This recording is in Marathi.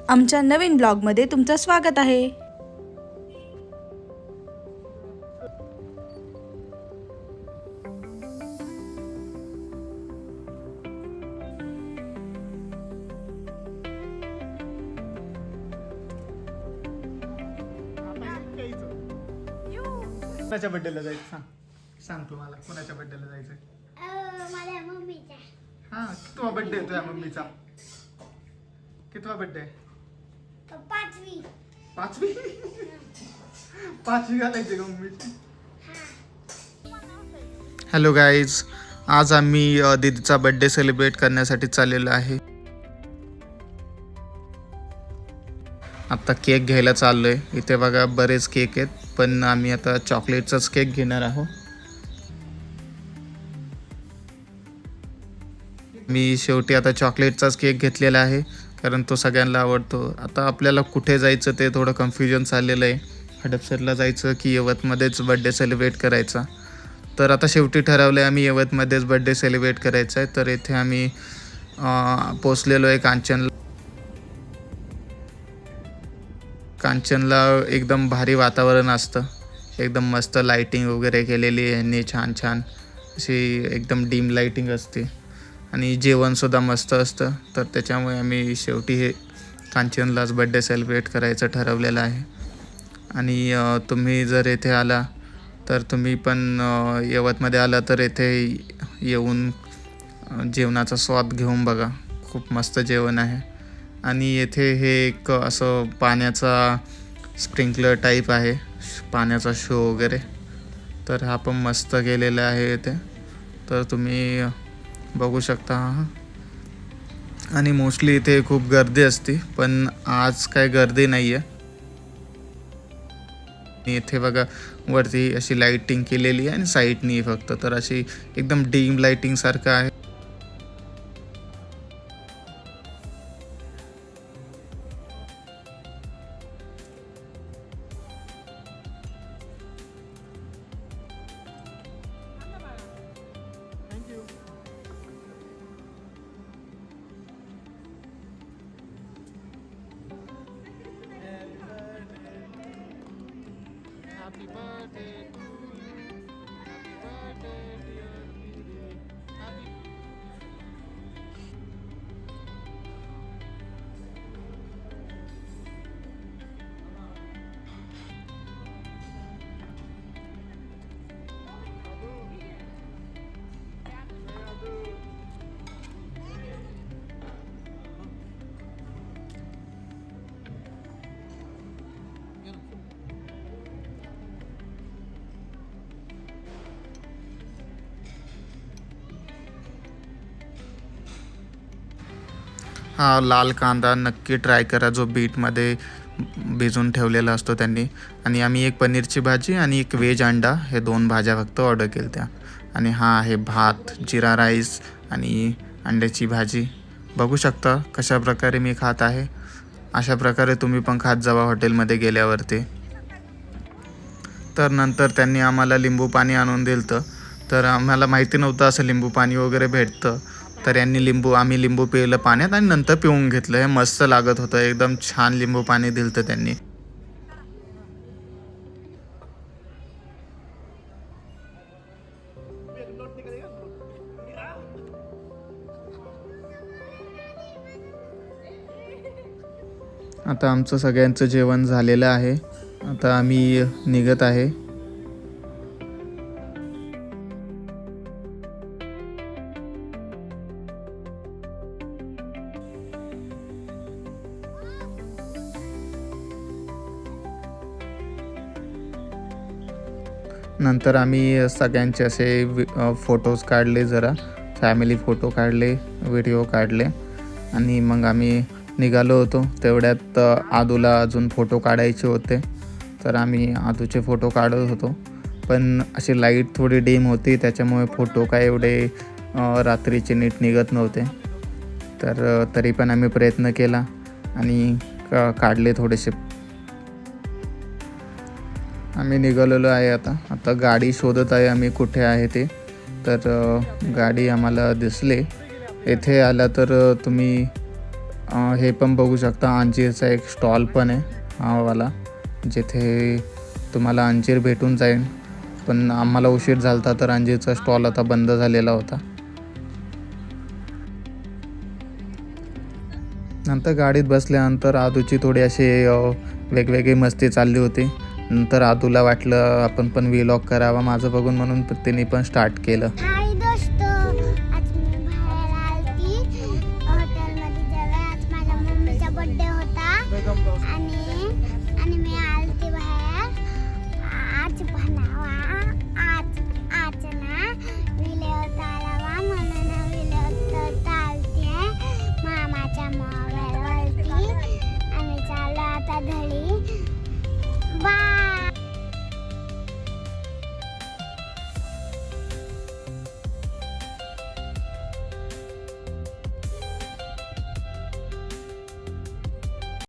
आमच्या नवीन ब्लॉगमध्ये तुमचं स्वागत आहे। कोणाच्या बर्थडेला जायचं सांग तू मला कोणाच्या बर्थडेला जायचं? माझ्या मम्मीचा। हा कितवा बर्थडे आहे तुझ्या मम्मीचा? कितवा बर्थडे? पाचवी। पाचवी? पाचवी घालायची का मम्मीची? हॅलो गाईज, आज आम्ही दीदीचा बर्थडे सेलिब्रेट करण्यासाठी चाललेलो आहे। आता केक घ्यायला चाललोय। इथे बघा बरेच केक आहेत, पण आम्ही आता चॉकलेटचाच केक घेणार आहोत। मी शेवटी आता चॉकलेटचाच केक घेतलेला आहे, कारण तो सगळ्यांना आवडतो। आता आपल्याला कुठे जायचं ते थोडं कन्फ्युजन चाललेलं आहे, हडपसरला जायचं की यवतमध्येच बर्थडे सेलिब्रेट करायचा। तर आता शेवटी ठरवलं आहे आम्ही यवतमध्येच बर्थडे सेलिब्रेट करायचा आहे। तर इथे आम्ही पोचलेलो आहे कांचनला एकदम भारी वातावरण असतं, एकदम मस्त लाईटिंग वगैरे केलेली आहे यांनी, छान छान अशी एकदम डीम लाईटिंग असते आणि जेवणसुद्धा मस्त असतं। तर त्याच्यामुळे आम्ही शेवटी हे कांचनलाच बर्थडे सेलिब्रेट करायचं ठरवलेलं आहे। आणि तुम्ही जर येथे आला तर तुम्ही पण यवतमध्ये आला तर येथे येऊन जेवणाचा स्वाद घेऊन बघा, खूप मस्त जेवण आहे। आणि येथे हे एक असं पाण्याचा स्प्रिंकलर टाईप आहे, पाण्याचा शो वगैरे, तर हा पण मस्त केलेला आहे इथे, तर तुम्ही बघू शकता। आणि मोस्टली इथे खूप गर्दी असते, पण आज काय गर्दी नाही आहे। इथे बघा वरती अशी लाईटिंग केलेली आहे आणि साईडनी फक्त, तर अशी एकदम डीम लाईटिंग सारखं आहे। Happy birthday to you. Happy birthday dear Didi. Happy हा लाल कांदा नक्की ट्राय करा, जो बीटमध्ये भिजून ठेवलेला असतो त्यांनी। आणि आम्ही एक पनीरची भाजी आणि एक व्हेज अंडा, हे 2 भाज्या फक्त ऑर्डर केल्या त्या। आणि हा आहे भात, जिरा राईस आणि अंड्याची भाजी। बघू शकता कशा प्रकारे मी खात आहे, अशा प्रकारे तुम्ही पण खात जावा हॉटेलमध्ये गेल्यावरती। तर नंतर त्यांनी आम्हाला लिंबू पाणी आणून दिलं, तर आम्हाला माहिती नव्हतं असं लिंबू पाणी वगैरे भेटतं। तर आम्ही लिंबू पिलं पाण्यात आणि नंतर पिऊन घेतलं, हे मस्त लागत होतं, एकदम छान लिंबू पाणी दिलं त्यांनी। आता आमचं सगळ्यांचं जेवण झालेलं आहे, आता आम्ही निघत आहे। नंतर आम्ही सगळ्यांचे असे फोटोज काढले, जरा फॅमिली फोटो काढले, व्हिडिओ काढले आणि मग आम्ही निघालो होतो। तेवढ्यात आदूला अजून फोटो काढायचे होते, तर आम्ही आदूचे फोटो काढत होतो, पण अशी लाईट थोडी डीम होती, त्याच्यामुळे फोटो काय एवढे रात्रीचे नीट निघत नव्हते। तर तरी पण आम्ही प्रयत्न केला आणि काढले थोडेसे। आम्ही निघालेलो आहे आता गाडी शोधत आहे आम्ही कुठे आहे ते। तर गाडी आम्हाला दिसले। येथे आला तर तुम्ही हे पण बघू शकता, अंजीरचा एक स्टॉल पण आहे हा वाला, जिथे तुम्हाला अंजीर भेटून जाईल. पण आम्हाला उशीर झाला तर अंजीरचा स्टॉल आता बंद झालेला होता. नंतर गाडीत बसल्यानंतर आदूची थोडी अशी वेगवेगळी मस्ती चालली होती. नंतर आदूला वाटलं आपण पण व्लॉग करावा माझं बघून, म्हणून तिने पण स्टार्ट केलं. हाय दोस्तो, आज मी बाहेर आलती हॉटेलमध्ये जेवायला. आज माझ्या मम्मीचा बर्थडे होता आणि मी आलती बाहेर. आज बनावा